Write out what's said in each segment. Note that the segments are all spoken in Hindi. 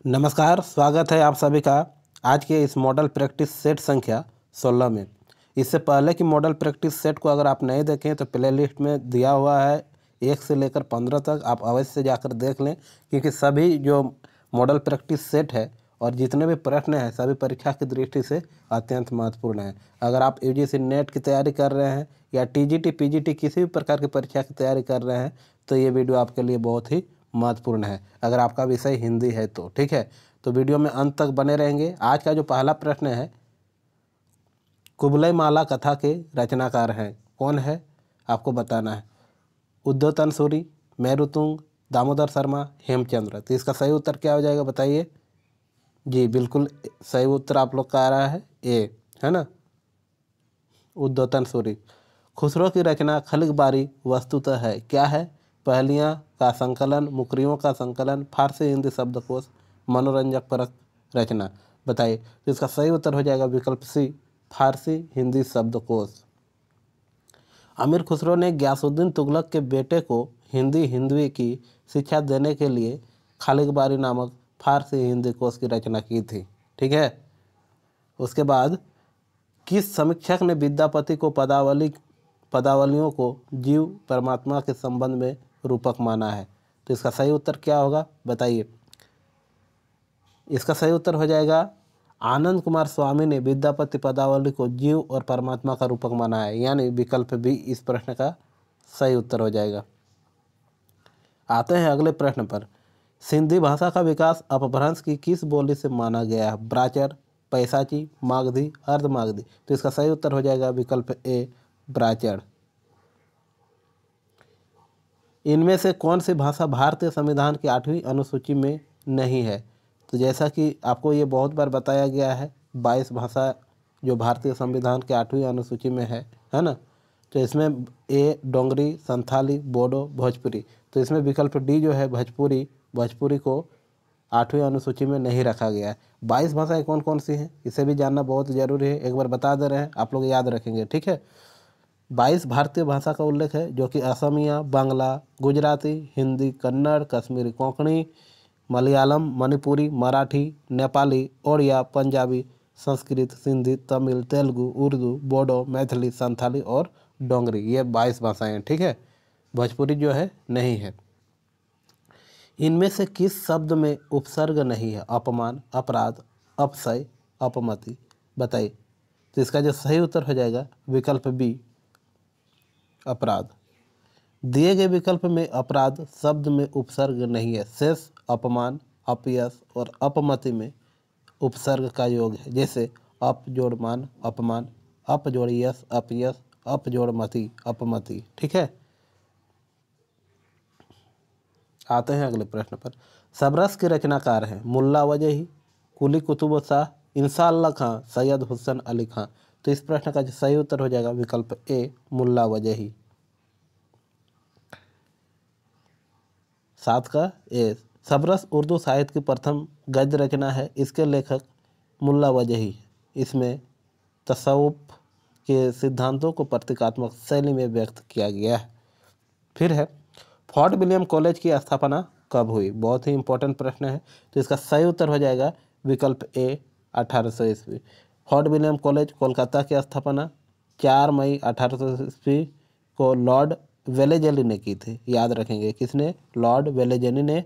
नमस्कार, स्वागत है आप सभी का आज के इस मॉडल प्रैक्टिस सेट संख्या 16 में। इससे पहले की मॉडल प्रैक्टिस सेट को अगर आप नहीं देखें तो प्ले लिस्ट में दिया हुआ है 1 से लेकर 15 तक, आप अवश्य से जाकर देख लें, क्योंकि सभी जो मॉडल प्रैक्टिस सेट है और जितने भी प्रश्न हैं सभी परीक्षा की दृष्टि से अत्यंत महत्वपूर्ण हैं। अगर आप यूजीसी नेट की तैयारी कर रहे हैं या टीजीटी पीजीटी किसी भी प्रकार की परीक्षा की तैयारी कर रहे हैं तो ये वीडियो आपके लिए बहुत ही महत्वपूर्ण है, अगर आपका विषय हिंदी है तो। ठीक है, तो वीडियो में अंत तक बने रहेंगे। आज का जो पहला प्रश्न है, कुबलई कथा के रचनाकार हैं, कौन है आपको बताना है। उद्योतन सूरी, मेरुतुंग, दामोदर शर्मा, हेमचंद्र। तो इसका सही उत्तर क्या हो जाएगा बताइए। जी बिल्कुल सही उत्तर आप लोग का आ रहा है ए, है ना, उद्योतन सूरी। खुसरो की रचना खलिक बारी वस्तुतः है, क्या है। पहलियाँ का संकलन, मुकरियों का संकलन, फारसी हिंदी शब्दकोश, मनोरंजक परक रचना। बताइए, तो इसका सही उत्तर हो जाएगा विकल्प सी, फारसी हिंदी शब्दकोश। अमीर खुसरो ने गयासुद्दीन तुगलक के बेटे को हिंदी हिंदवी की शिक्षा देने के लिए खालिक बारी नामक फारसी हिंदी कोश की रचना की थी। ठीक है, उसके बाद किस समीक्षक ने विद्यापति को पदावलियों को जीव परमात्मा के संबंध में रूपक माना है। तो इसका सही उत्तर क्या होगा बताइए। इसका सही उत्तर हो जाएगा आनंद कुमार स्वामी ने विद्यापति पदावली को जीव और परमात्मा का रूपक माना है, यानी विकल्प बी इस प्रश्न का सही उत्तर हो जाएगा। आते हैं अगले प्रश्न पर। सिंधी भाषा का विकास अपभ्रंश की किस बोली से माना गया है। ब्राचर, पैसाची, मागधी, अर्धमागधी। तो इसका सही उत्तर हो जाएगा विकल्प ए, ब्राचर। इनमें से कौन सी भाषा भारतीय संविधान की 8वीं अनुसूची में नहीं है। तो जैसा कि आपको ये बहुत बार बताया गया है, 22 भाषा जो भारतीय संविधान के 8वीं अनुसूची में है ना। तो इसमें ए डोंगरी, संथाली, बोडो, भोजपुरी। तो इसमें विकल्प डी जो है भोजपुरी को 8वीं अनुसूची में नहीं रखा गया है। 22 भाषाएं कौन कौन सी हैं इसे भी जानना बहुत ज़रूरी है, एक बार बता दे रहे हैं, आप लोग याद रखेंगे। ठीक है, 22 भारतीय भाषा का उल्लेख है, जो कि असमिया, बांग्ला, गुजराती, हिंदी, कन्नड़, कश्मीरी कोंकणी, मलयालम, मणिपुरी, मराठी, नेपाली, ओडिया, पंजाबी, संस्कृत, सिंधी, तमिल, तेलुगु, उर्दू, बोडो, मैथिली, संथाली और डोंगरी। ये 22 भाषाएं हैं। ठीक है, भोजपुरी जो है नहीं है। इनमें से किस शब्द में उपसर्ग नहीं है। अपमान, अपराध, अपशय, अपमति। बताइए, तो इसका जो सही उत्तर हो जाएगा विकल्प बी, अपराध। दिए गए विकल्प में अपराध शब्द में उपसर्ग नहीं है। शेष अपमान, अपयश और अपमति में उपसर्ग का योग है, जैसे अप जोड़ मान अपमान, अप जोड़ यश अपयश, अप जोड़ मति अपमति। ठीक है, आते हैं अगले प्रश्न पर। सबरस के रचनाकार हैं मुल्ला वजही, कुली कुतुब शाह, इंशाअल्लाह खां, सैयद हुसैन अली खां। तो इस प्रश्न का जो सही उत्तर हो जाएगा विकल्प ए, मुल्ला वजही। 7 का ए। सबरस उर्दू साहित्य की प्रथम गद्य रचना है, इसके लेखक मुल्ला वजही। इसमें तसव्वुफ के सिद्धांतों को प्रतीकात्मक शैली में व्यक्त किया गया है। फिर है, फोर्ट विलियम कॉलेज की स्थापना कब हुई। बहुत ही इंपॉर्टेंट प्रश्न है, तो इसका सही उत्तर हो जाएगा विकल्प ए, 1800 ईस्वी। फोर्ट विलियम कॉलेज कोलकाता की स्थापना 4 मई 1800 ईस्वी को लॉर्ड वेलेजली ने की थी। याद रखेंगे, किसने, लॉर्ड वेलेजली ने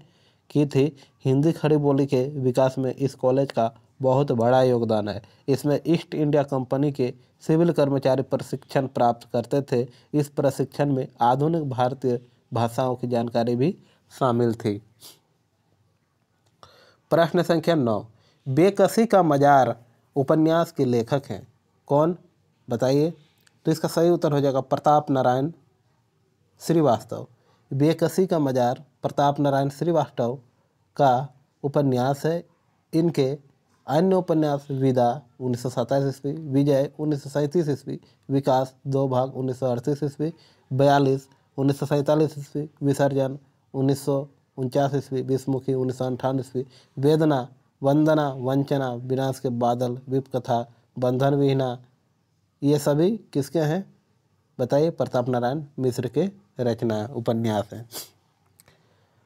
की थी। हिंदी खड़ी बोली के विकास में इस कॉलेज का बहुत बड़ा योगदान है। इसमें ईस्ट इंडिया कंपनी के सिविल कर्मचारी प्रशिक्षण प्राप्त करते थे। इस प्रशिक्षण में आधुनिक भारतीय भाषाओं की जानकारी भी शामिल थी। प्रश्न संख्या 9, बेकसी का मजार उपन्यास के लेखक हैं, कौन बताइए। तो इसका सही उत्तर हो जाएगा प्रताप नारायण श्रीवास्तव। बेकसी का मजार प्रताप नारायण श्रीवास्तव का उपन्यास है। इनके अन्य उपन्यास विदा 1927 ईस्वी, विजय 1937 ईस्वी, विकास 2 भाग 1938 ईस्वी, 42 1947 ईस्वी, विसर्जन 1949 ईस्वी, विषमुखी 1958 ईस्वी, वेदना, वंदना, वंचना, विनाश के बादल, विपकथा, बंधन विहीना, ये सभी किसके हैं बताइए। प्रताप नारायण मिश्र के रचना उपन्यास है।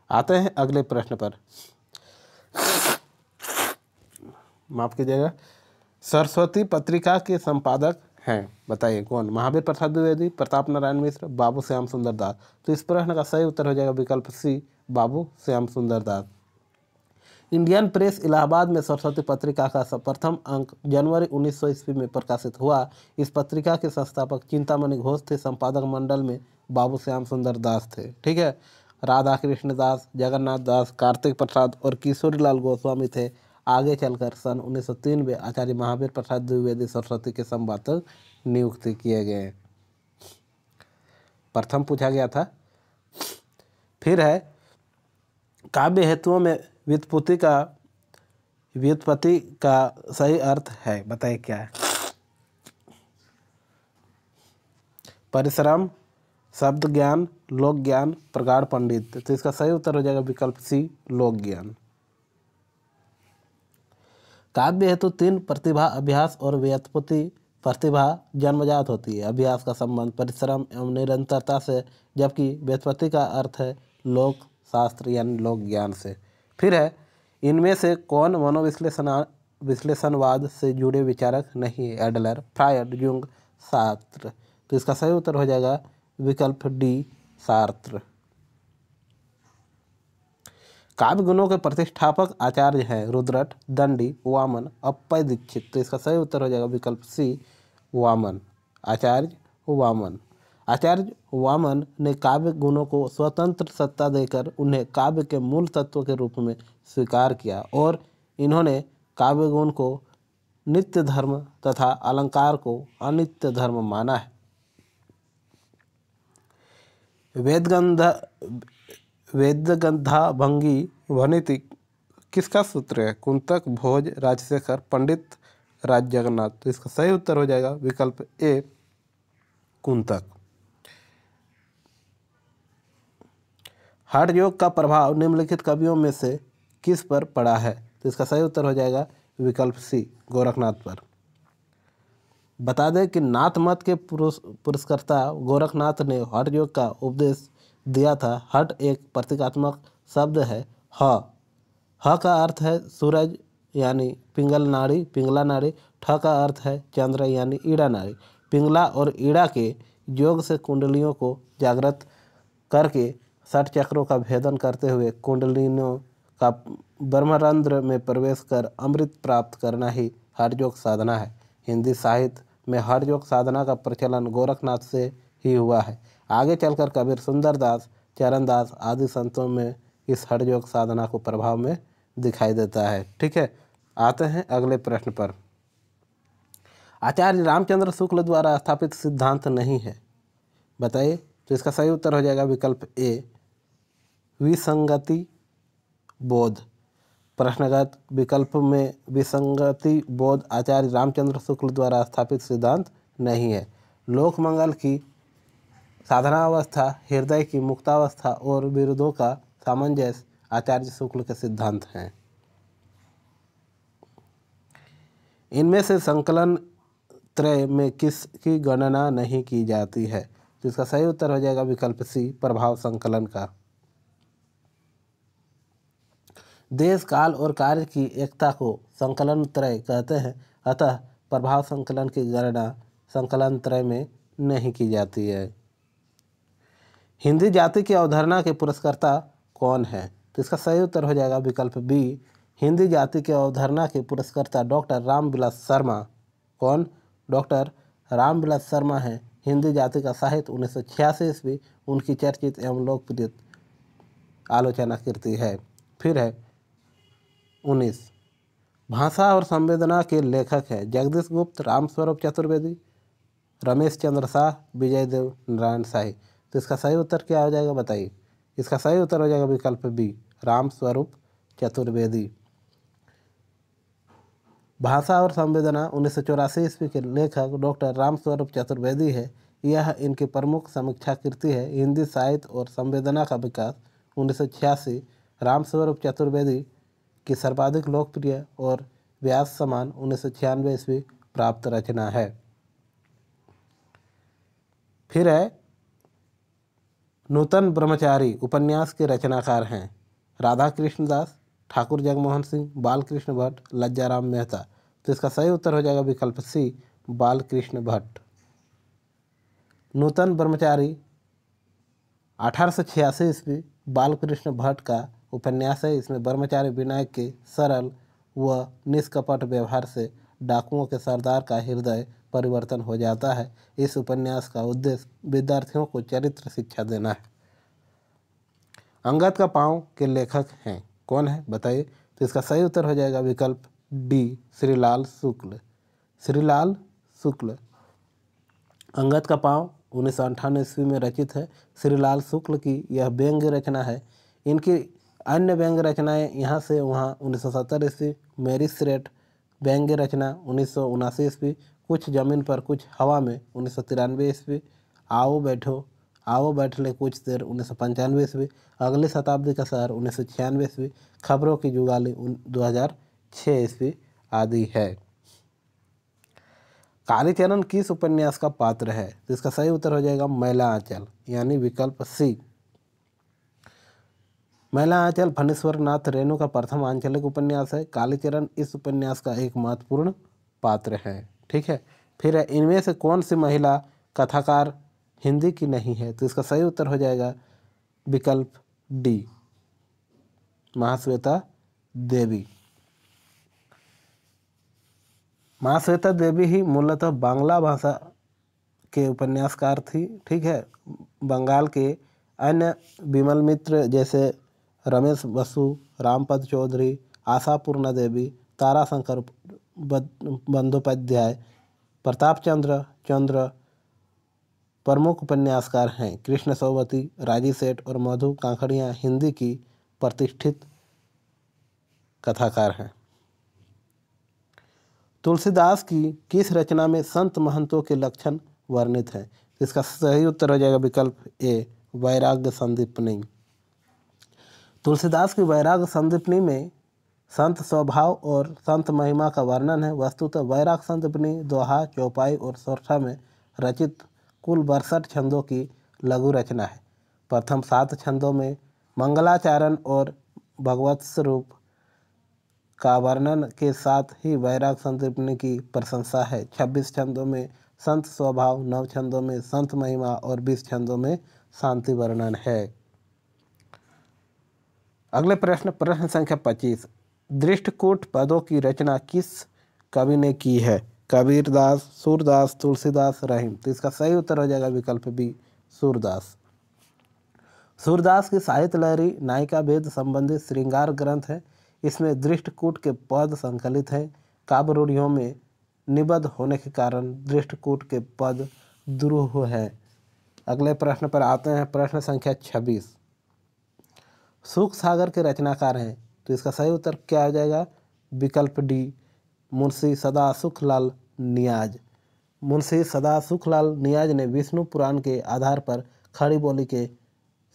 आते हैं अगले प्रश्न पर। माफ कीजिएगा, सरस्वती पत्रिका के संपादक हैं, बताइए कौन? महावीर प्रसाद द्विवेदी, प्रताप नारायण मिश्र, बाबू श्याम सुंदर दास। तो इस प्रश्न का सही उत्तर हो जाएगा विकल्प सी, बाबू श्याम सुंदर दास। इंडियन प्रेस इलाहाबाद में सरस्वती पत्रिका का प्रथम अंक जनवरी 1900 ईस्वी में प्रकाशित हुआ। इस पत्रिका के संस्थापक चिंतामणि घोष थे। संपादक मंडल में बाबू श्याम सुंदर दास थे। ठीक है, राधा कृष्ण दास, जगन्नाथ दास, कार्तिक प्रसाद और किशोरीलाल गोस्वामी थे। आगे चलकर सन 1903 में आचार्य महावीर प्रसाद द्विवेदी सरस्वती के संपादक नियुक्त किए गए। प्रथम पूछा गया था। फिर है काव्य हेतुओं में व्युत्पत्ति का सही अर्थ है, बताइए क्या है? परिश्रम, शब्द ज्ञान, लोक ज्ञान, प्रगाढ़ पंडित। तो इसका सही उत्तर हो जाएगा विकल्प सी, लोक ज्ञान। काव्य हेतु 3 प्रतिभा, अभ्यास और व्युत्पत्ति। प्रतिभा जन्मजात होती है, अभ्यास का संबंध परिश्रम एवं निरंतरता से, जबकि व्युत्पत्ति का अर्थ है लोक शास्त्र यानी लोक ज्ञान से। फिर है इनमें से कौन विश्लेषणवाद से जुड़े विचारक नहीं है? Adler, Freud, Jung, Sartre. तो इसका सही उत्तर हो जाएगा विकल्प डी, सार्त्र। काव्य गुणों के प्रतिष्ठापक आचार्य हैं रुद्रट, दंडी, वामन, अप्पय दीक्षित। तो इसका सही उत्तर हो जाएगा विकल्प सी, वामन, आचार्य वामन। आचार्य वामन ने काव्य गुणों को स्वतंत्र सत्ता देकर उन्हें काव्य के मूल तत्व के रूप में स्वीकार किया और इन्होंने काव्य गुण को नित्य धर्म तथा अलंकार को अनित्य धर्म माना है। वेदगंधाभंगी वनिति किसका सूत्र है? कुंतक, भोज, राजशेखर, पंडित राज जगन्नाथ। तो इसका सही उत्तर हो जाएगा विकल्प ए, कुंतक। हठ योग का प्रभाव निम्नलिखित कवियों में से किस पर पड़ा है? तो इसका सही उत्तर हो जाएगा विकल्प सी, गोरखनाथ पर। बता दें कि नाथ मत के पुरस्कर्ता गोरखनाथ ने हठ योग का उपदेश दिया था। हठ एक प्रतीकात्मक शब्द है। ह का अर्थ है सूरज यानी पिंगला नाड़ी। ठ का अर्थ है चंद्र यानी ईड़ा नाड़ी। पिंगला और ईड़ा के योग से कुंडलियों को जागृत करके 60 चक्रों का भेदन करते हुए कुंडलियों का ब्रह्मरंध्र में प्रवेश कर अमृत प्राप्त करना ही हठ योग साधना है। हिंदी साहित्य में हठ योग साधना का प्रचलन गोरखनाथ से ही हुआ है। आगे चलकर कबीर, सुंदरदास, चरणदास आदि संतों में इस हठ योग साधना को प्रभाव में दिखाई देता है। ठीक है, आते हैं अगले प्रश्न पर। आचार्य रामचंद्र शुक्ल द्वारा स्थापित सिद्धांत नहीं है, बताइए। तो इसका सही उत्तर हो जाएगा विकल्प ए, विसंगति बोध। प्रश्नगत विकल्प में विसंगति बोध आचार्य रामचंद्र शुक्ल द्वारा स्थापित सिद्धांत नहीं है। लोक मंगल की साधनावस्था, हृदय की मुक्तावस्था और विरोधों का सामंजस्य आचार्य शुक्ल के सिद्धांत हैं। इनमें से संकलन त्रय में किसकी गणना नहीं की जाती है? तो इसका सही उत्तर हो जाएगा विकल्प सी, प्रभाव संकलन का। देश, काल और कार्य की एकता को संकलन त्रय कहते हैं, अतः प्रभाव संकलन की गणना संकलन त्रय में नहीं की जाती है। हिंदी जाति की अवधारणा के पुरस्कर्ता कौन है? तो इसका सही उत्तर हो जाएगा विकल्प बी, हिंदी जाति की अवधारणा के पुरस्कर्ता डॉक्टर रामविलास शर्मा। कौन? डॉक्टर रामविलास शर्मा हैं। हिंदी जाति का साहित्य 1986 ईस्वी उनकी चर्चित एवं लोकप्रिय आलोचना कृति है। फिर है 19, भाषा और संवेदना के लेखक हैं जगदीश गुप्त, रामस्वरूप चतुर्वेदी, रमेश चंद्र शाह, विजय देव नारायण शाही। तो इसका सही उत्तर क्या हो जाएगा, बताइए। इसका सही उत्तर हो जाएगा विकल्प बी, रामस्वरूप चतुर्वेदी। भाषा और संवेदना 1984 ईस्वी के लेखक डॉक्टर रामस्वरूप चतुर्वेदी है। यह इनकी प्रमुख समीक्षा कृति है। हिंदी साहित्य और संवेदना का विकास 1986 रामस्वरूप चतुर्वेदी की सर्वाधिक लोकप्रिय और व्यास समान 1996 ईस्वी प्राप्त रचना है। फिर है नूतन ब्रह्मचारी उपन्यास के रचनाकार हैं राधा कृष्ण दास, ठाकुर जगमोहन सिंह, बालकृष्ण भट्ट, लज्जाराम मेहता। तो इसका सही उत्तर हो जाएगा विकल्प सी, बालकृष्ण भट्ट। नूतन ब्रह्मचारी 1886 ईस्वी बालकृष्ण भट्ट का उपन्यास है। इसमें ब्रह्मचारी विनायक के सरल व निष्कपट व्यवहार से डाकुओं के सरदार का हृदय परिवर्तन हो जाता है। इस उपन्यास का उद्देश्य विद्यार्थियों को चरित्र शिक्षा देना है। अंगद का पाँव के लेखक हैं, कौन है बताइए। तो इसका सही उत्तर हो जाएगा विकल्प डी, श्रीलाल शुक्ल। श्रीलाल शुक्ल। अंगद का पाँव 1958 ईस्वी में रचित है। श्रीलाल शुक्ल की यह व्यंग्य रचना है। इनकी अन्य व्यंग्य रचनाएं यहाँ से वहाँ 1970 ईस्वी, मेरी श्रेठ व्यंग्य रचना 1979 ईस्वी, कुछ जमीन पर कुछ हवा में 1993 ईस्वी, आओ बैठ ले कुछ देर 1995 ईस्वी, अगली शताब्दी का शहर 1996 ईस्वी, खबरों की जुगाली 2006 ईस्वी आदि है। कालीचरण किस उपन्यास का पात्र है। तो इसका सही उत्तर हो जाएगा मैला आंचल, यानी विकल्प सी। मैला आंचल फणीश्वर नाथ रेणु का प्रथम आंचलिक उपन्यास है। कालीचरण इस उपन्यास का एक महत्वपूर्ण पात्र है। ठीक है, फिर इनमें से कौन सी महिला कथाकार हिंदी की नहीं है। तो इसका सही उत्तर हो जाएगा विकल्प डी, महाश्वेता देवी। महाश्वेता देवी ही मूलतः बांग्ला भाषा के उपन्यासकार थी। ठीक है, बंगाल के अन्य विमल मित्र जैसे रमेश बसु, रामपद चौधरी, आशापूर्णा देवी, ताराशंकर बंदोपाध्याय, प्रताप चंद्र प्रमुख उपन्यासकार हैं। कृष्ण सोबती, राजी सेठ और मधु कांकड़िया हिंदी की प्रतिष्ठित कथाकार हैं। तुलसीदास की किस रचना में संत महंतों के लक्षण वर्णित हैं। इसका सही उत्तर हो जाएगा विकल्प ए, वैराग्य संदीपनी। तुलसीदास की वैराग्य संदीपनी में संत स्वभाव और संत महिमा का वर्णन है। वस्तुतः वैराग्य संदीपनी दोहा, चौपाई और सोरठा में रचित कुल 62 छंदों की लघु रचना है। प्रथम 7 छंदों में मंगलाचरण और भगवत स्वरूप का वर्णन के साथ ही वैराग्य संदीपनी की प्रशंसा है। 26 छंदों में संत स्वभाव, 9 छंदों में संत महिमा और 20 छंदों में शांति वर्णन है। अगले प्रश्न संख्या 25। दृष्टकूट पदों की रचना किस कवि ने की है। कबीरदास, सूरदास, तुलसीदास, रहीम। तो इसका सही उत्तर हो जाएगा विकल्प बी, सूरदास। सूरदास की साहित्य लहरी नायिका भेद संबंधित श्रृंगार ग्रंथ है। इसमें दृष्टकूट के पद संकलित हैं। काव्य रूढ़ियों में निबद्ध होने के कारण दृष्टकूट के पद दुरूह है। अगले प्रश्न पर आते हैं, प्रश्न संख्या 26। सुख सागर के रचनाकार हैं। तो इसका सही उत्तर क्या हो जाएगा विकल्प डी, मुंशी सदा सुखलाल नियाज। मुंशी सदा सुखलाल नियाज ने विष्णु पुराण के आधार पर खड़ी बोली के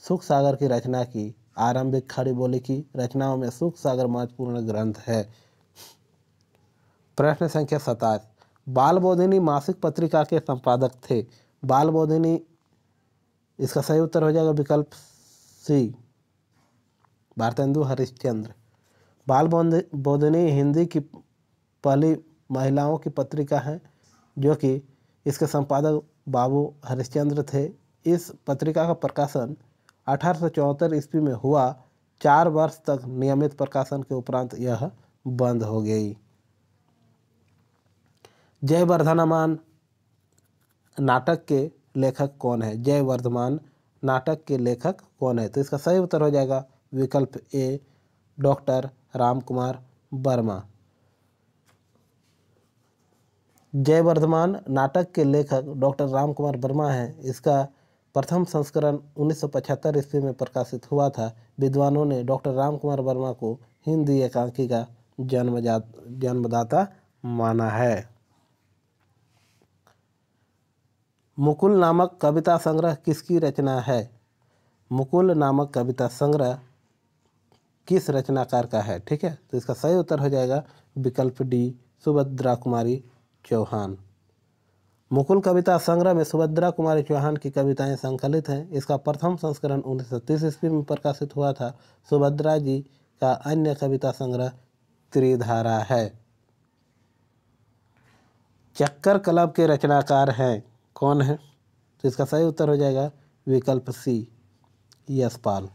सुख सागर की रचना की। आरंभिक खड़ी बोली की रचनाओं में सुख सागर महत्वपूर्ण ग्रंथ है। प्रश्न संख्या 27। बालबोधिनी मासिक पत्रिका के संपादक थे। बालबोधिनी, इसका सही उत्तर हो जाएगा विकल्प सी, भारतेंदु हरिश्चंद्र। बालबोधिनी हिंदी की पहली महिलाओं की पत्रिका है, जो कि इसके संपादक बाबू हरिश्चंद्र थे। इस पत्रिका का प्रकाशन 1874 ईस्वी में हुआ। 4 वर्ष तक नियमित प्रकाशन के उपरांत यह बंद हो गई। जय वर्धमान नाटक के लेखक कौन है। जय वर्धमान नाटक के लेखक कौन है। तो इसका सही उत्तर हो जाएगा विकल्प ए, डॉक्टर रामकुमार वर्मा। जय वर्धमान नाटक के लेखक डॉक्टर रामकुमार वर्मा हैं। इसका प्रथम संस्करण 1975 ईस्वी में प्रकाशित हुआ था। विद्वानों ने डॉक्टर रामकुमार वर्मा को हिंदी एकांकी का जन्मदाता माना है। मुकुल नामक कविता संग्रह किसकी रचना है। मुकुल नामक कविता संग्रह किस रचनाकार का है। ठीक है, तो इसका सही उत्तर हो जाएगा विकल्प डी, सुभद्रा कुमारी चौहान। मुकुल कविता संग्रह में सुभद्रा कुमारी चौहान की कविताएं संकलित हैं। इसका प्रथम संस्करण 1930 ईस्वी में प्रकाशित हुआ था। सुभद्रा जी का अन्य कविता संग्रह त्रिधारा है। चक्कर क्लब के रचनाकार हैं, कौन है? तो इसका सही उत्तर हो जाएगा विकल्प सी, यशपाल।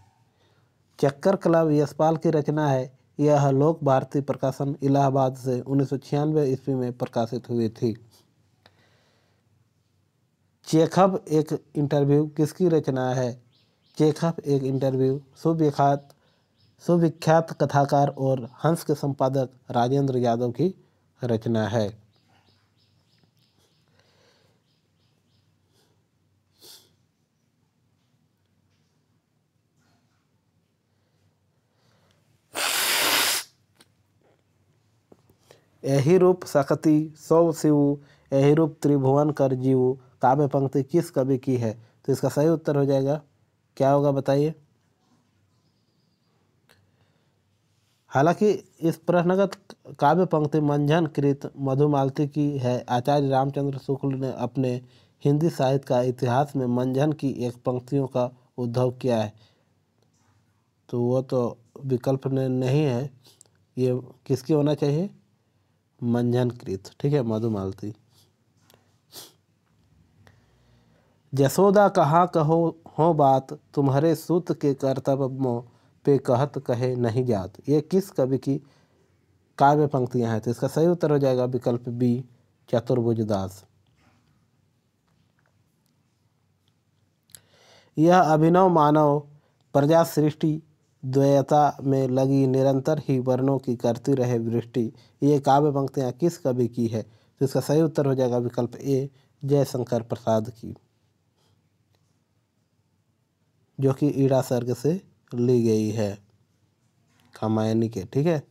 चक्कर क्लब यशपाल की रचना है। यह लोक भारती प्रकाशन इलाहाबाद से 1996 ईस्वी में प्रकाशित हुई थी। चेखव एक इंटरव्यू किसकी रचना है? चेखव एक इंटरव्यू सुविख्यात कथाकार और हंस के संपादक राजेंद्र यादव की रचना है। यही रूप सकति सौ शिव यही रूप त्रिभुवन कर जीव काव्य पंक्ति किस कवि की है? तो इसका सही उत्तर हो जाएगा, क्या होगा बताइए। हालांकि इस प्रश्नगत काव्य पंक्ति मंझन कृत मधुमालती की है। आचार्य रामचंद्र शुक्ल ने अपने हिंदी साहित्य का इतिहास में मंझन की एक पंक्तियों का उद्भव किया है। तो वो तो विकल्प में नहीं है, ये किसकी होना चाहिए? मंझन कृत, ठीक है, मधुमालती। जसोदा कहाँ कहो हो बात तुम्हारे सूत के कर्तव्यों पे कहत कहे नहीं जात, ये किस कवि की काव्य पंक्तियां हैं? तो इसका सही उत्तर हो जाएगा विकल्प बी, चतुर्भुज दास। यह अभिनव मानव प्रजा सृष्टि द्वैता में लगी निरंतर ही वर्णों की करती रहे वृष्टि, ये काव्य पंक्तियां किस कवि की है? तो इसका सही उत्तर हो जाएगा विकल्प ए, जयशंकर प्रसाद की, जो कि ईड़ा सर्ग से ली गई है, कामायनी के, ठीक है।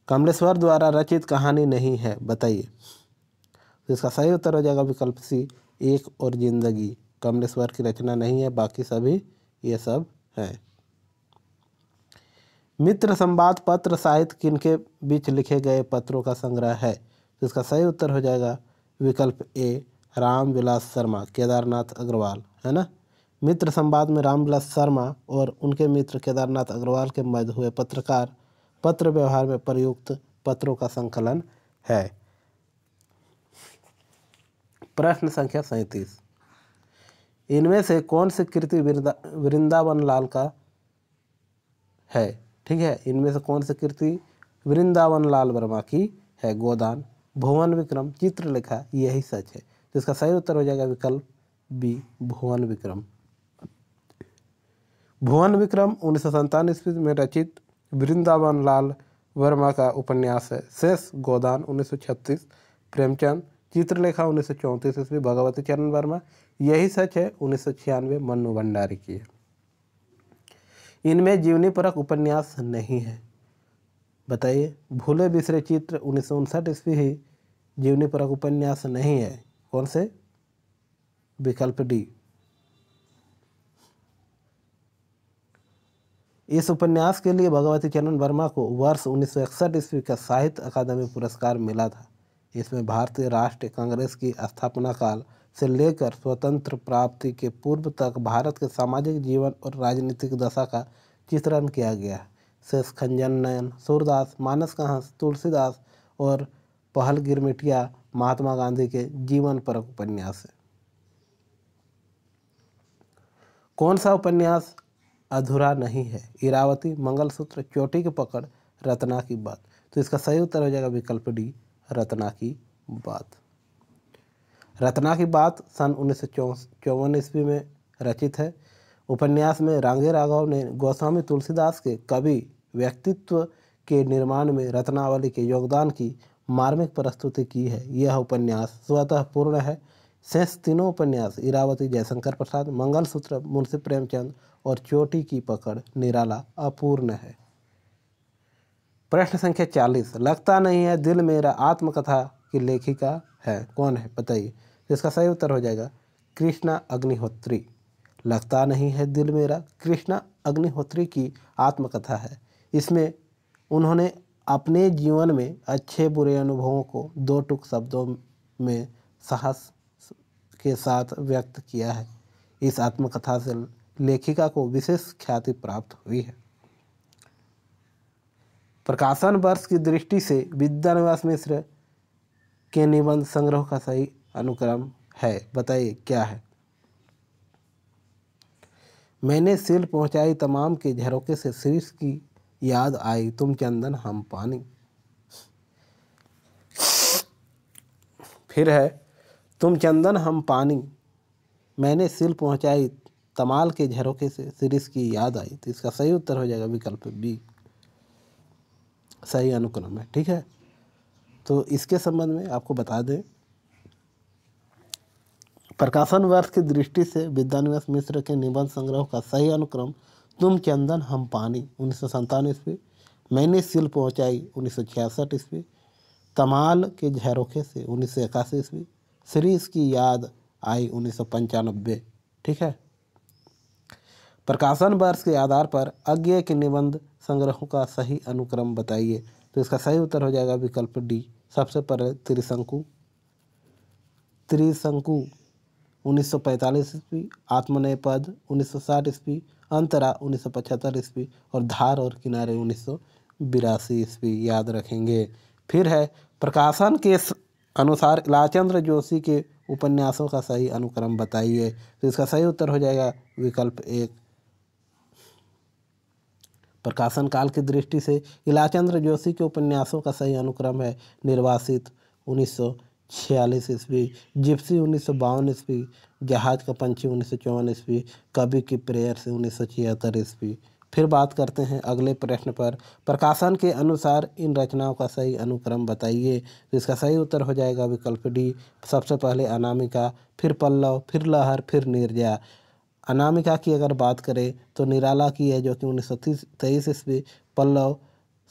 कमलेश्वर द्वारा रचित कहानी नहीं है, बताइए। तो इसका सही उत्तर हो जाएगा विकल्प सी, एक और जिंदगी। कमलेश्वर की रचना नहीं है, बाकी सभी ये सब हैं। मित्र संवाद पत्र साहित्य किनके बीच लिखे गए पत्रों का संग्रह है? तो इसका सही उत्तर हो जाएगा विकल्प ए, रामविलास शर्मा, केदारनाथ अग्रवाल, है ना। मित्र संवाद में रामविलास शर्मा और उनके मित्र केदारनाथ अग्रवाल के मध्य हुए पत्र व्यवहार में प्रयुक्त पत्रों का संकलन है। प्रश्न संख्या 37, इनमें से कौन सी कृति वृंदावन लाल का है? ठीक है, इनमें से कौन सी कृति वृंदावन लाल वर्मा की है? गोदान, भुवन विक्रम, चित्रलेखा, यही सच है। तो इसका सही उत्तर हो जाएगा विकल्प बी, भुवन विक्रम। भुवन विक्रम 1957 ईस्वी में रचित वृंदावन लाल वर्मा का उपन्यास है। शेष गोदान 1936, प्रेमचंद, चित्रलेखा 1934 ईस्वी भगवती चरण वर्मा, यही सच है 1996 मन्नू भंडारी की है। इनमें जीवनी परक उपन्यास नहीं है, बताइए। भूले बिसरे चित्र 1959 ईस्वी ही जीवनी परक उपन्यास नहीं है, कौन से? विकल्प डी। इस उपन्यास के लिए भगवती चरण वर्मा को वर्ष 1961 ईस्वी का साहित्य अकादमी पुरस्कार मिला था। इसमें भारतीय राष्ट्रीय कांग्रेस की स्थापना काल से लेकर स्वतंत्र प्राप्ति के पूर्व तक भारत के सामाजिक जीवन और राजनीतिक दशा का चित्रण किया गया है। शेष खंजन नयन, सूरदास, मानस का हंस, तुलसीदास और पहल गिरमिटिया महात्मा गांधी के जीवन पर उपन्यास है। कौन सा उपन्यास अधूरा नहीं है? इरावती, मंगलसूत्र, चोटी की पकड़, रत्ना की बात। तो इसका सही उत्तर हो जाएगा विकल्प डी, रत्ना की बात। रत्ना की बात सन 1954 ईस्वी में रचित है। उपन्यास में रांगे राघव ने गोस्वामी तुलसीदास के कवि व्यक्तित्व के निर्माण में रत्नावली के योगदान की मार्मिक प्रस्तुति की है। यह उपन्यास स्वतः पूर्ण है। शेष तीनों उपन्यास इरावती जयशंकर प्रसाद, मंगलसूत्र मुंशी प्रेमचंद और चोटी की पकड़ निराला अपूर्ण है। प्रश्न संख्या 40, लगता नहीं है दिल मेरा आत्मकथा की लेखिका है, कौन है? बताइए। इसका सही उत्तर हो जाएगा कृष्णा अग्निहोत्री। लगता नहीं है दिल मेरा कृष्णा अग्निहोत्री की आत्मकथा है। इसमें उन्होंने अपने जीवन में अच्छे बुरे अनुभवों को दो टूक शब्दों में साहस के साथ व्यक्त किया है। इस आत्मकथा से लेखिका को विशेष ख्याति प्राप्त हुई है। प्रकाशन वर्ष की दृष्टि से विद्यानिवास मिश्र के निबंध संग्रह का सही अनुक्रम है, बताइए क्या है। मैंने सिल पहुंचाई तमाम के झरोखे से, शीर्ष की याद आई तुम चंदन हम पानी। फिर है तुम चंदन हम पानी, मैंने सिल पहुंचाई तमाल के झरोखे से, शीर्ष की याद आई। तो इसका सही उत्तर हो जाएगा विकल्प बी, सही अनुक्रम है। ठीक है, तो इसके संबंध में आपको बता दें, प्रकाशन वर्ष की दृष्टि से विद्यानिवास मिश्र के निबंध संग्रह का सही अनुक्रम तुम चंदन हम पानी 1957 ईस्वी, मैंने सिल पहुंचाई 1966 ईस्वी, तमाल के झरोखे से 1981 ईस्वी, शीर्ष की याद आई 1995। ठीक है, प्रकाशन वर्ष के आधार पर अज्ञेय के निबंध संग्रहों का सही अनुक्रम बताइए। तो इसका सही उत्तर हो जाएगा विकल्प डी। सबसे पहले त्रिशंकु 1945 ईस्वी, आत्मनय पद 1960 ईस्वी, अंतरा 1975 ईस्वी और धार और किनारे 1982 ईस्वी, याद रखेंगे। फिर है प्रकाशन के अनुसार इलाचंद्र जोशी के उपन्यासों का सही अनुक्रम बताइए। तो इसका सही उत्तर हो जाएगा विकल्प एक। प्रकाशन काल की दृष्टि से इलाचंद्र जोशी के उपन्यासों का सही अनुक्रम है निर्वासित 1946 ईस्वी, जिप्सी 1952 ईस्वी, जहाज का पंछी 1954 ईस्वी, कवि की प्रेयर से 1976 ईस्वी। फिर बात करते हैं अगले प्रश्न पर, प्रकाशन के अनुसार इन रचनाओं का सही अनुक्रम बताइए। तो इसका सही उत्तर हो जाएगा विकल्प डी। सबसे पहले अनामिका, फिर पल्लव, फिर लहर, फिर नीरजा। अनामिका की अगर बात करें तो निराला की है जो कि 1923 ईस्वी, पल्लव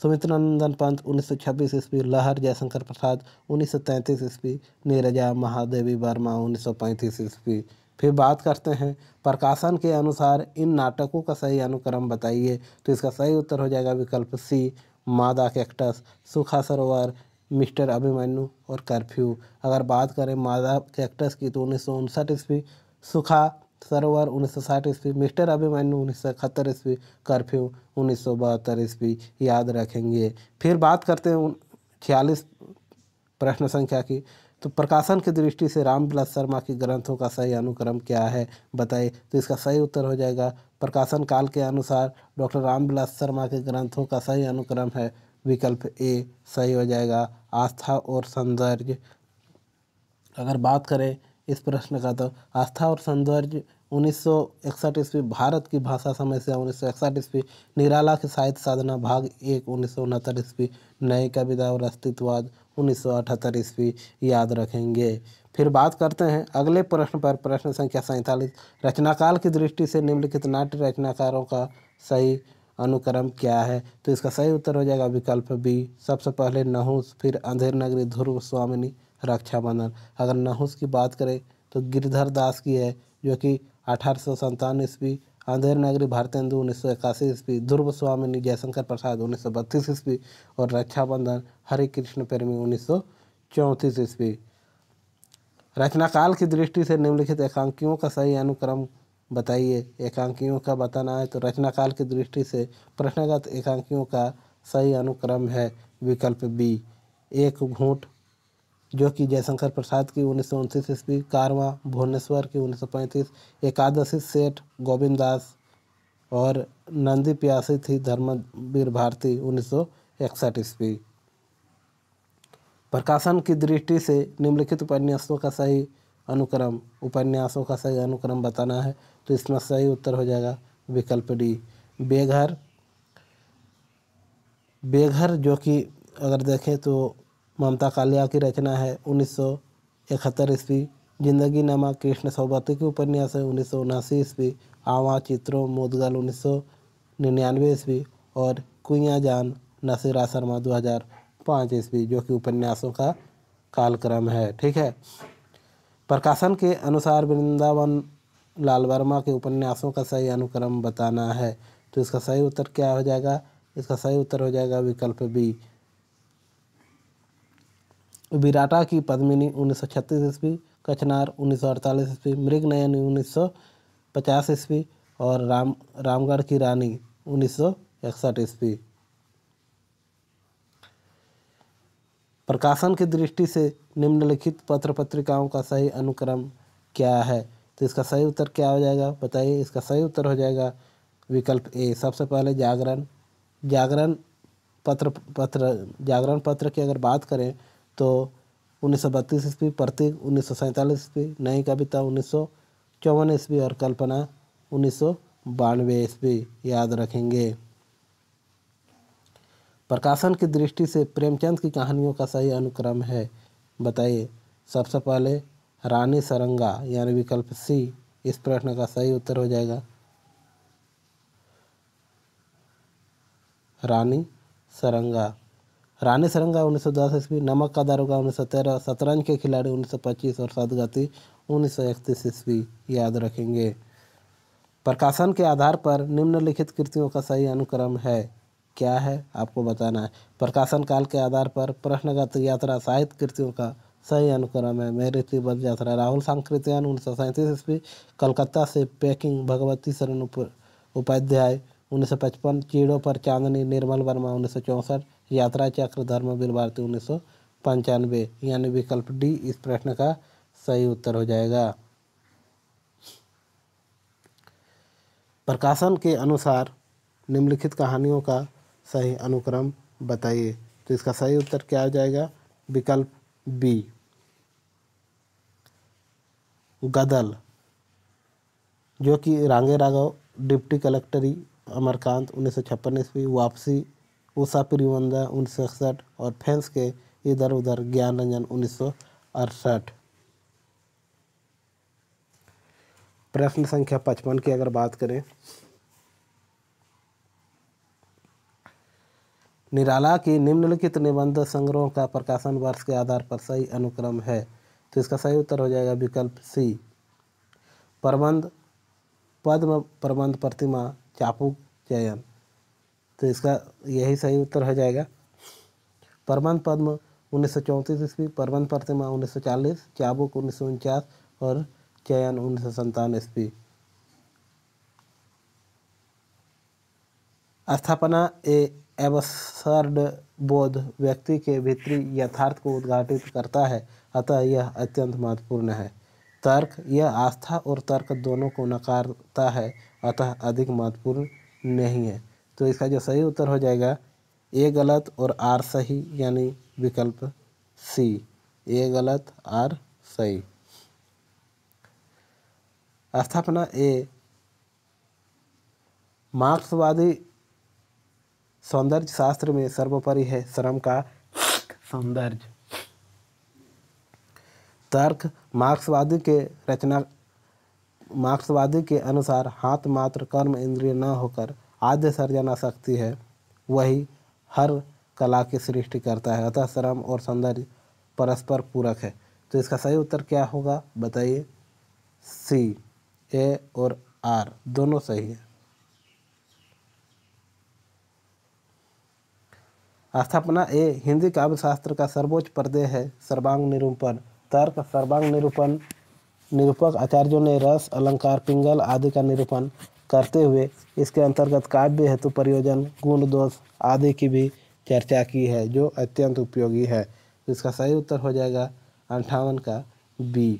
सुमित्रानंदन पंत 1926 ईस्वी, लहर जयशंकर प्रसाद 1933 ईस्वी, नीरजा महादेवी वर्मा 1935 ईस्वी। फिर बात करते हैं प्रकाशन के अनुसार इन नाटकों का सही अनुक्रम बताइए। तो इसका सही उत्तर हो जाएगा विकल्प सी, मादा कैक्टस, सूखा सरोवर, मिस्टर अभिमन्यु और कर्फ्यू। अगर बात करें मादा कैक्टस की तो 1959 ईस्वी, सूखा सरोवर 1960 ईस्वी, मिस्टर अभिमन्यु 1971 ईस्वी, कर्फ्यू 1972 ईस्वी, याद रखेंगे। फिर बात करते हैं 46 प्रश्न संख्या की। तो प्रकाशन की दृष्टि से रामविलास शर्मा के ग्रंथों का सही अनुक्रम क्या है, बताइए। तो इसका सही उत्तर हो जाएगा प्रकाशन काल के अनुसार डॉक्टर रामविलास शर्मा के ग्रंथों का सही अनुक्रम है विकल्प ए, सही हो जाएगा आस्था और सौंदर्य। अगर बात करें इस प्रश्न का तो आस्था और सौंदर्य 1961 ईस्वी, भारत की भाषा समस्या 1961 ईस्वी, निराला की साहित्य साधना भाग 1 1969 ईस्वी, नई कविता और अस्तित्ववाद 1978 ईस्वी, याद रखेंगे। फिर बात करते हैं अगले प्रश्न पर, प्रश्न संख्या 47, रचनाकाल की दृष्टि से निम्नलिखित नाट्य रचनाकारों का सही अनुक्रम क्या है। तो इसका सही उत्तर हो जाएगा विकल्प बी। सबसे पहले नहुस, फिर अंधेर नगरी, ध्रुव स्वामिनी, रक्षाबंधन। अगर नहुस की बात करें तो गिरधर दास की है जो कि 1857 ईस्वी, अंधेर नगरी भारतेंदु 1981 ईस्वी, ध्रुव स्वामिनी जयशंकर प्रसाद 1932 ईस्वी और रक्षाबंधन हरि कृष्ण प्रेमी 1934 ईस्वी। रचनाकाल की दृष्टि से निम्नलिखित एकांकियों का सही अनुक्रम बताइए। एकांकियों का बताना है तो रचनाकाल की दृष्टि से प्रश्नगत एकांकियों का सही अनुक्रम है विकल्प बी। एक घूंट जो कि जयशंकर प्रसाद की 1929 ईस्वी, कारवां भुवनेश्वर की 1935, एकादशी सेठ गोविंद दास और नंदी प्यासी थी धर्मवीर भारती 1961 ईस्वी। प्रकाशन की दृष्टि से निम्नलिखित उपन्यासों का सही अनुक्रम बताना है। तो इसमें सही उत्तर हो जाएगा विकल्प डी। बेघर जो कि अगर देखें तो ममता कालिया की रचना है 1971 ईस्वी, जिंदगी नामा कृष्ण सौबती की उपन्यास है 1979 ईस्वी, आवा चित्रों मोदगल 1999 ईस्वी और कुइयाँ जान नसीरा शर्मा 2005 ईस्वी, जो कि उपन्यासों का कालक्रम है। ठीक है, प्रकाशन के अनुसार वृंदावन लाल वर्मा के उपन्यासों का सही अनुक्रम बताना है। तो इसका सही उत्तर क्या हो जाएगा। इसका सही उत्तर हो जाएगा विकल्प बी। विराटा की पद्मिनी 1936 ईस्वी, कचनार 1948 ईस्वी, मृगनयनी 1950 ईस्वी और रामगढ़ की रानी 1961 ईस्वी। प्रकाशन की दृष्टि से निम्नलिखित पत्र पत्रिकाओं का सही अनुक्रम क्या है? तो इसका सही उत्तर क्या हो जाएगा बताइए। इसका सही उत्तर हो जाएगा विकल्प ए। सबसे पहले जागरण। जागरण जागरण पत्र की अगर बात करें तो 1932 ईस्वी, प्रतीक 1947 ईस्वी, नई कविता 1954 ईस्वी और कल्पना 1992 ईस्वी, याद रखेंगे। प्रकाशन की दृष्टि से प्रेमचंद की कहानियों का सही अनुक्रम है बताइए। सबसे पहले रानी सरंगा यानी विकल्प सी इस प्रश्न का सही उत्तर हो जाएगा। रानी सरंगा 1910 ईस्वी, नमक का दारोगा 1913, शतरंज के खिलाड़ी 1925 और सदगति 1931 ईस्वी, याद रखेंगे। प्रकाशन के आधार पर निम्नलिखित कृतियों का सही अनुक्रम है, क्या है आपको बताना है। प्रकाशन काल के आधार पर प्रश्नगत यात्रा साहित्य कृतियों का सही अनुक्रम है मेरी तिब्बत यात्रा राहुल सांकृत्यायन 1937 ईस्वी, कलकत्ता से पैकिंग भगवती शरण उपाध्याय 1955, चीड़ों पर चांदनी निर्मल वर्मा 1964, यात्रा चक्र धर्मवीर भारती 1995, यानी विकल्प डी इस प्रश्न का सही उत्तर हो जाएगा। प्रकाशन के अनुसार निम्नलिखित कहानियों का सही अनुक्रम बताइए। तो इसका सही उत्तर क्या हो जाएगा विकल्प बी। गदल जो कि रांगे राघव, डिप्टी कलेक्टरी अमरकांत 1956 ईस्वी, वापसी उषा प्रियवंदा 1961 और फैंस के इधर उधर ज्ञान रंजन 1968। प्रश्न संख्या 55 की अगर बात करें, निराला की निम्नलिखित निबंध संग्रहों का प्रकाशन वर्ष के आधार पर सही अनुक्रम है। तो इसका सही उत्तर हो जाएगा विकल्प सी। प्रबंध पद्म प्रबंध प्रतिमा चापू चयन, तो इसका यही सही उत्तर हो जाएगा। प्रबंध पद्म 1934 ईस्वी, प्रबंध प्रतिमा 1940, चाबुक 1949 और चयन 1957 ईस्वी। स्थापना ए एबसर्ड बोध व्यक्ति के भीतरी यथार्थ को उद्घाटित करता है, अतः यह अत्यंत महत्वपूर्ण है। तर्क यह आस्था और तर्क दोनों को नकारता है, अतः अधिक महत्वपूर्ण नहीं है। तो इसका जो सही उत्तर हो जाएगा ए गलत और आर सही, यानी विकल्प सी। ए गलत आर सही। स्थापना ए मार्क्सवादी सौंदर्य शास्त्र में सर्वोपरि है श्रम का सौंदर्य। तर्क मार्क्सवादी के अनुसार हाथ मात्र कर्म इंद्रिय न होकर आद्य सर्जना शक्ति है, वही हर कला की सृष्टि करता है, अतः श्रम और सौंदर्य परस्पर पूरक है। तो इसका सही उत्तर क्या होगा बताइए। सी। ए और आर दोनों सही है। स्थापना ए हिंदी काव्य शास्त्र का सर्वोच्च पर्दे है सर्वांग निरूपण। तर्क सर्वांग निरूपक आचार्यों ने रस अलंकार पिंगल आदि का निरूपण करते हुए इसके अंतर्गत काव्य हेतु प्रयोजन गुण दोष आदि की भी चर्चा की है, जो अत्यंत उपयोगी है। इसका सही उत्तर हो जाएगा 58 का बी।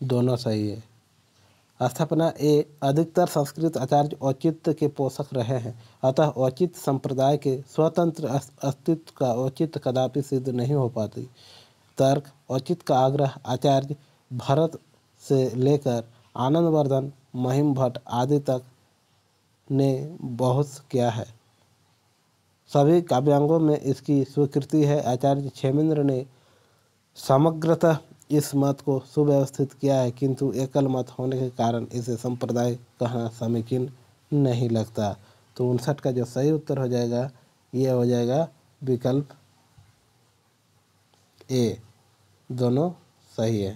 दोनों सही है। स्थापना ए अधिकतर संस्कृत आचार्य औचित्य के पोषक रहे हैं, अतः औचित्य संप्रदाय के स्वतंत्र अस्तित्व का औचित्य कदापि सिद्ध नहीं हो पाती। तर्क औचित्य का आग्रह आचार्य भरत से लेकर आनंदवर्धन महिम भट्ट आदि तक ने बहुत किया है। सभी काव्यांगों में इसकी स्वीकृति है। आचार्य क्षेमेंद्र ने समग्रतः इस मत को सुव्यवस्थित किया है, किंतु एकल मत होने के कारण इसे संप्रदाय कहना समीचीन नहीं लगता। तो 59 का जो सही उत्तर हो जाएगा ये हो जाएगा विकल्प ए। दोनों सही है।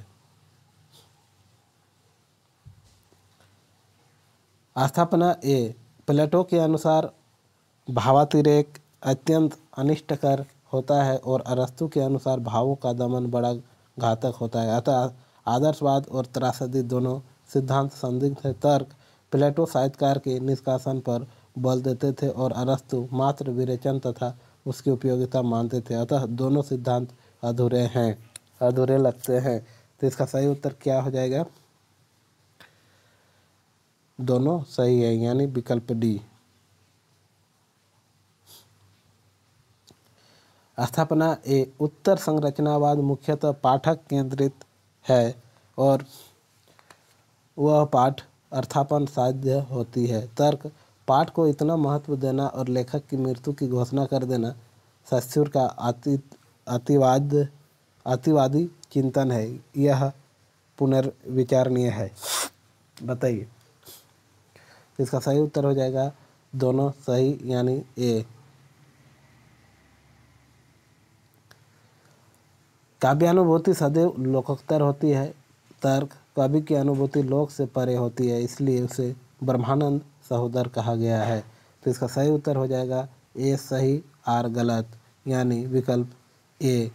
स्थापना ए प्लेटो के अनुसार भावातिरेक अत्यंत अनिष्टकर होता है और अरस्तु के अनुसार भावों का दमन बड़ा घातक होता है, अतः आदर्शवाद और त्रासदी दोनों सिद्धांत संदिग्ध है। तर्क प्लेटो साहित्यकार के निष्कासन पर बल देते थे और अरस्तु मात्र विरेचन तथा उसकी उपयोगिता मानते थे। अतः दोनों सिद्धांत अधूरे हैं, अधूरे लगते हैं। तो इसका सही उत्तर क्या हो जाएगा? दोनों सही है, यानी विकल्प डी। स्थापना ए उत्तर संरचनावाद मुख्यतः पाठक केंद्रित है और वह पाठ अर्थापन साध्य होती है। तर्क पाठ को इतना महत्व देना और लेखक की मृत्यु की घोषणा कर देना सस्युर का अतिवादी चिंतन है। यह पुनर्विचारणीय है। बताइए, इसका सही उत्तर हो जाएगा दोनों सही, यानी ए। काव्यानुभूति सदैव लोकोत्तर होती है। तर्क कवि की अनुभूति लोक से परे होती है, इसलिए उसे ब्रह्मानंद सहोदर कहा गया है। तो इसका सही उत्तर हो जाएगा ए सही, आर गलत, यानी विकल्प ए।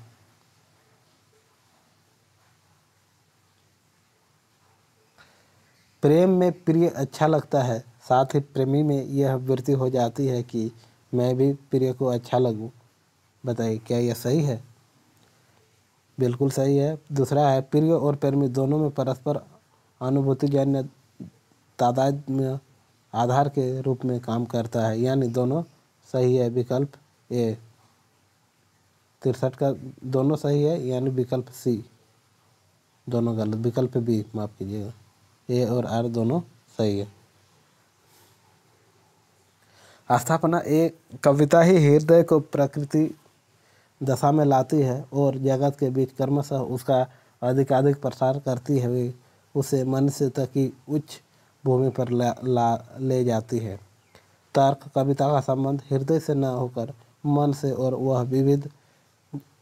प्रेम में प्रिय अच्छा लगता है, साथ ही प्रेमी में यह वृत्ति हो जाती है कि मैं भी प्रिय को अच्छा लगूं। बताइए, क्या यह सही है? बिल्कुल सही है। दूसरा है प्रिय और प्रेमी दोनों में परस्पर अनुभूतिजन्य तादात्म्य आधार के रूप में काम करता है, यानी दोनों सही है, विकल्प ए। 63 का दोनों सही है, यानी विकल्प सी। दोनों गलत, विकल्प बी, माफ कीजिएगा। ए और आर दोनों सही है। स्थापना ए कविता ही हृदय को प्रकृति दशा में लाती है और जगत के बीच क्रमशः उसका अधिकाधिक प्रसार करती हुई उसे मनुष्य तक की उच्च भूमि पर ले जाती है। तर्क कविता का संबंध हृदय से न होकर मन से और वह विविध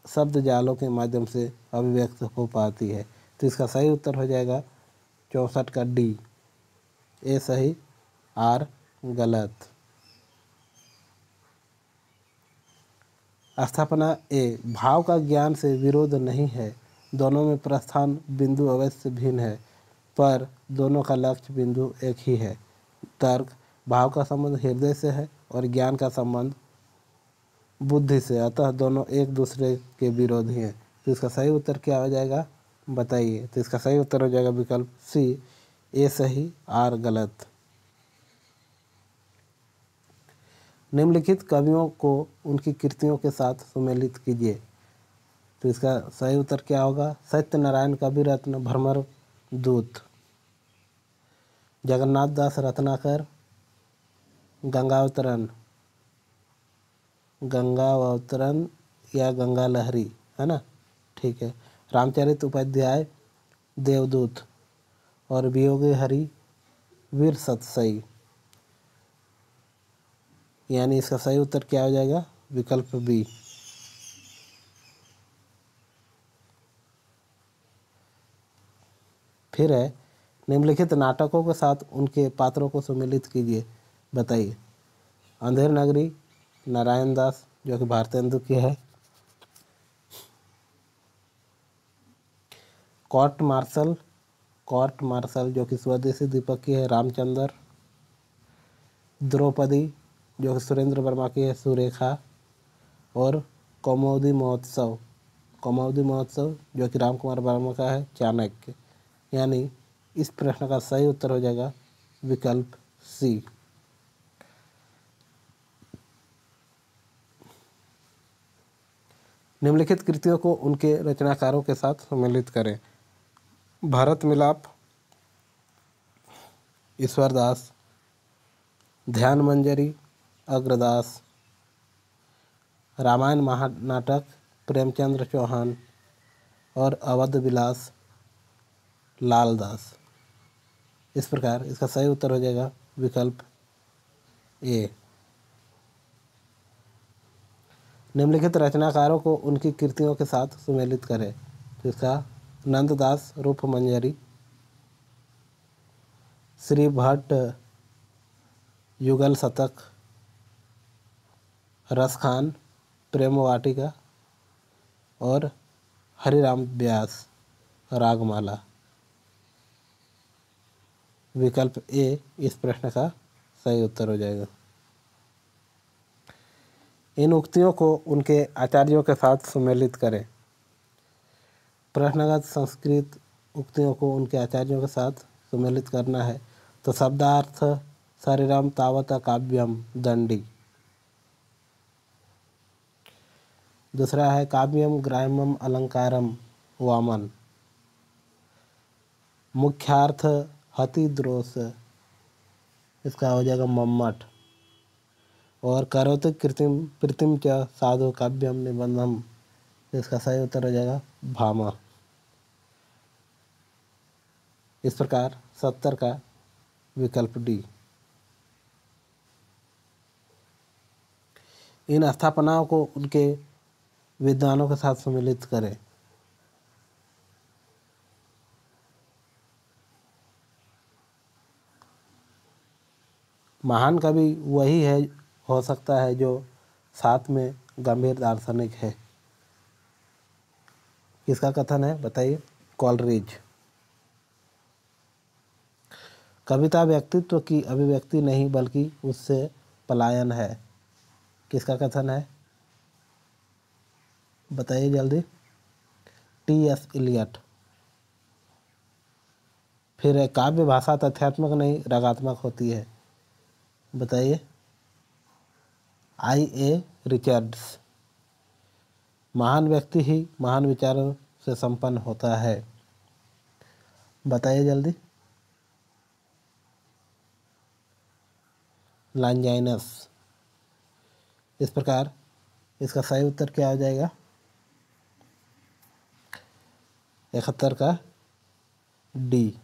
शब्द जालों के माध्यम से अभिव्यक्त हो पाती है। तो इसका सही उत्तर हो जाएगा 64 का डी। ए सही, आर गलत। स्थापना ए भाव का ज्ञान से विरोध नहीं है, दोनों में प्रस्थान बिंदु अवश्य भिन्न है, पर दोनों का लक्ष्य बिंदु एक ही है। तर्क भाव का संबंध हृदय से है और ज्ञान का संबंध बुद्धि से, अतः दोनों एक दूसरे के विरोधी हैं। तो इसका सही उत्तर क्या हो जाएगा? बताइए। तो इसका सही उत्तर हो जाएगा विकल्प सी। ए सही, आर गलत। निम्नलिखित कवियों को उनकी कृतियों के साथ सुमेलित कीजिए। तो इसका सही उत्तर क्या होगा? सत्यनारायण कविरत्न भ्रमर दूत, जगन्नाथ दास रत्नाकर गंगावतरण, गंगावतरण या गंगा लहरी, है ना? ठीक है। रामचरित उपाध्याय देवदूत और वियोगी हरि वीर सतसई, यानी इसका सही उत्तर क्या हो जाएगा? विकल्प बी। फिर है निम्नलिखित नाटकों के साथ उनके पात्रों को सम्मिलित कीजिए। बताइए। अंधेर नगरी नारायण दास जो कि भारतेंदु की है, कोर्ट मार्शल जो कि स्वदेशी दीपक की है, रामचंद्र, द्रौपदी जो कि सुरेंद्र वर्मा की है, सुरेखा, और कौमुदी महोत्सव जो कि राम कुमार वर्मा का है, चाणक्य। यानी इस प्रश्न का सही उत्तर हो जाएगा विकल्प सी। निम्नलिखित कृतियों को उनके रचनाकारों के साथ सम्मिलित करें। भारत मिलाप ईश्वरदास, ध्यान मंजरी अग्रदास, रामायण महानाटक प्रेमचंद्र चौहान और अवध विलास लालदास। इस प्रकार इसका सही उत्तर हो जाएगा विकल्प ए। निम्नलिखित रचनाकारों को उनकी कृतियों के साथ सुमेलित करें। तो इसका नंददास रूप मंजरी, श्री भट्ट युगल शतक, रसखान प्रेम वाटिका और हरिराम व्यास रागमाला। विकल्प ए इस प्रश्न का सही उत्तर हो जाएगा। इन उक्तियों को उनके आचार्यों के साथ सुमेलित करें। प्रश्नगत संस्कृत उक्तियों को उनके आचार्यों के साथ सुमेलित करना है तो शब्दार्थ शरीरम तावत काव्यम दंडी। दूसरा है काव्यम ग्राम्यम अलंकारम वामन। मुख्यार्थ हति द्रोस, इसका हो जाएगा मम्मट। और करोति कृतिम प्रीतिम च साधु काव्यम निबंधम, इसका सही उत्तर हो जाएगा भामा। इस प्रकार 70 का विकल्प डी। इन स्थापनाओं को उनके विद्वानों के साथ सम्मिलित करें। महान कवि वही है हो सकता है जो साथ में गंभीर दार्शनिक है। किसका कथन है बताइए? कॉलरिज। कविता व्यक्तित्व की अभिव्यक्ति नहीं बल्कि उससे पलायन है। किसका कथन है बताइए जल्दी? टी.एस. इलियट। फिर काव्य भाषा तथ्यात्मक नहीं रागात्मक होती है, बताइए? I.A. रिचर्ड्स। महान व्यक्ति ही महान विचारों से संपन्न होता है, बताइए जल्दी? लॉन्जाइनस। इस प्रकार इसका सही उत्तर क्या हो जाएगा? 71 का डी।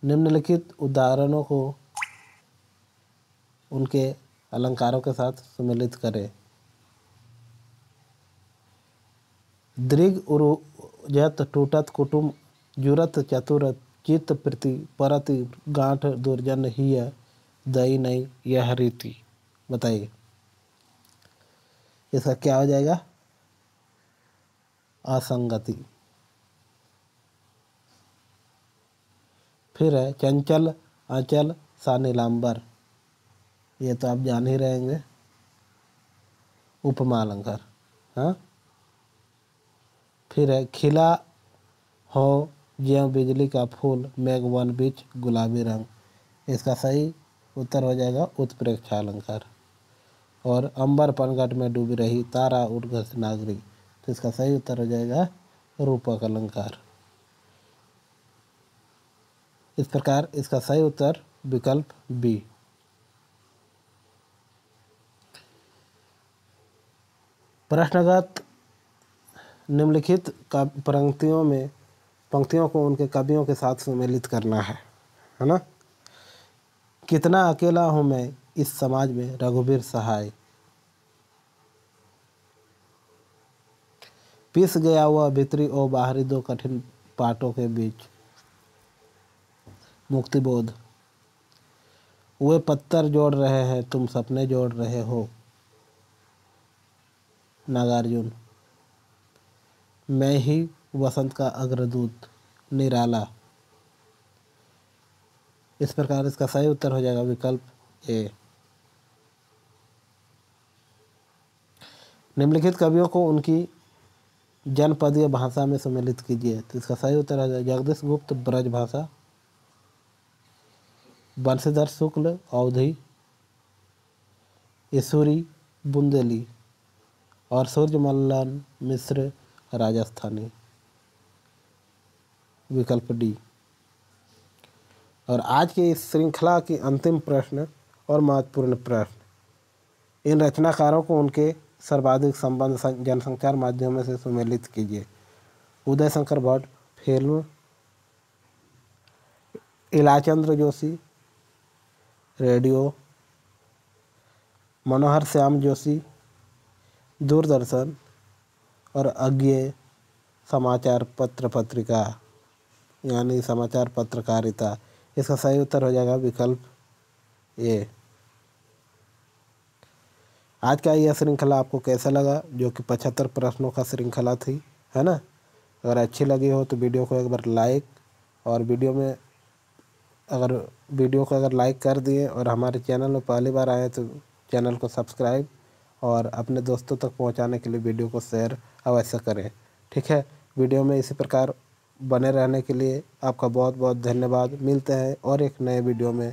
निम्नलिखित उदाहरणों को उनके अलंकारों के साथ सम्मिलित करें। दृग उरुजत टूटत कुटुम जुरत चतुर चित्त प्रीति परति गांठ दुर्जन हिय दई नहीं यह रीति, बताइए? इसका क्या हो जाएगा? असंगति। फिर है चंचल अचल सा नीलांबर, ये तो आप जान ही रहेंगे, उपमा अलंकार। हाँ। फिर है खिला हो ज्यों बिजली का फूल मेघवन बीच गुलाबी रंग, इसका सही उत्तर हो जाएगा उत्प्रेक्षा अलंकार। और अंबर पनघट में डूबी रही तारा उर्घस नागरी, तो इसका सही उत्तर हो जाएगा रूपक अलंकार। इस प्रकार इसका सही उत्तर विकल्प बी। प्रश्नगत निम्नलिखित पंक्तियों को उनके कवियों के साथ सम्मिलित करना है ना? कितना अकेला हूँ मैं इस समाज में रघुवीर सहाय, पिस गया हुआ भीतरी और बाहरी दो कठिन पाटों के बीच, मुक्तिबोध। वे पत्थर जोड़ रहे हैं तुम सपने जोड़ रहे हो, नागार्जुन। मैं ही वसंत का अग्रदूत, निराला। इस प्रकार इसका सही उत्तर हो जाएगा विकल्प ए। निम्नलिखित कवियों को उनकी जनपदीय भाषा में सम्मिलित कीजिए, तो इसका सही उत्तर हो जाएगा जगदीश गुप्त ब्रज भाषा, बंशीधर शुक्ल अवधी, ईश्वरी बुंदेली और सूर्यमल्लन मिश्र राजस्थानी, विकल्प डी। और आज की इस श्रृंखला की अंतिम प्रश्न और महत्वपूर्ण प्रश्न, इन रचनाकारों को उनके सर्वाधिक संबंध जनसंचार माध्यमों से सम्मिलित कीजिए। उदय शंकर भट्ट, फिल्म, इलाचंद्र जोशी, रेडियो, मनोहर श्याम जोशी, दूरदर्शन और अज्ञेय समाचार पत्र पत्रिका यानी समाचार पत्रकारिता। इसका सही उत्तर हो जाएगा विकल्प ए। आज का यह श्रृंखला आपको कैसा लगा, जो कि 75 प्रश्नों का श्रृंखला थी, है ना? अगर अच्छी लगी हो तो वीडियो को एक बार लाइक और वीडियो में अगर वीडियो को अगर लाइक कर दिए और हमारे चैनल में पहली बार आए तो चैनल को सब्सक्राइब और अपने दोस्तों तक पहुंचाने के लिए वीडियो को शेयर अवश्य करें। ठीक है, वीडियो में इसी प्रकार बने रहने के लिए आपका बहुत बहुत धन्यवाद। मिलते हैं और एक नए वीडियो में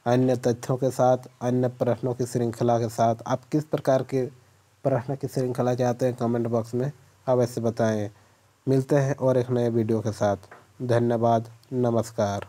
अन्य तथ्यों के साथ, अन्य प्रश्नों की श्रृंखला के साथ। आप किस प्रकार के प्रश्न की श्रृंखला चाहते हैं कमेंट बॉक्स में अवश्य बताएं। मिलते हैं और एक नए वीडियो के साथ। धन्यवाद, नमस्कार।